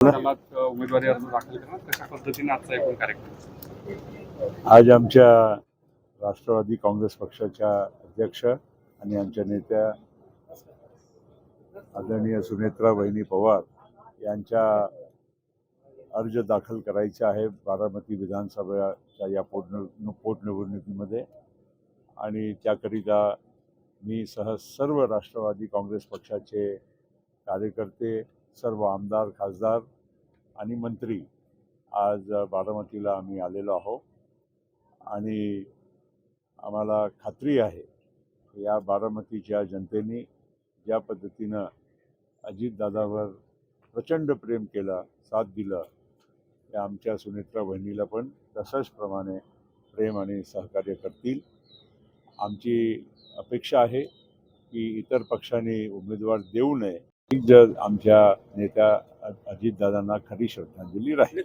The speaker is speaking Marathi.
उमेदवारी अर्ज दाखल करणार कशा पद्धतीने आजचा एकूण कार्यक्रम? आज आमच्या राष्ट्रवादी काँग्रेस पक्षाच्या अध्यक्ष आणि आमच्या नेत्या आदरणीय सुनेत्रा वहिनी पवार यांच्या अर्ज दाखल करायचा आहे बारामती विधानसभेच्या या पोटनिवडणुकीमध्ये, आणि त्याकरिता मी सर्व राष्ट्रवादी काँग्रेस पक्षाचे कार्यकर्ते, सर्व आमदार, खासदार आणि मंत्री आज बारामतीला आम्ही आलेलो आहोत. आणि आम्हाला खात्री आहे या बारामतीच्या जनतेने ज्या पद्धतीनं अजितदादावर प्रचंड प्रेम केलं, साथ दिलं, त्या आमच्या सुनेत्रा वहिनीला पण तसंच प्रमाणे प्रेम आणि सहकार्य करतील. आमची अपेक्षा आहे की इतर पक्षांनी उमेदवार देऊ नये, ही जर आमच्या नेत्या अजितदादांना खरी श्रद्धांजली राहील.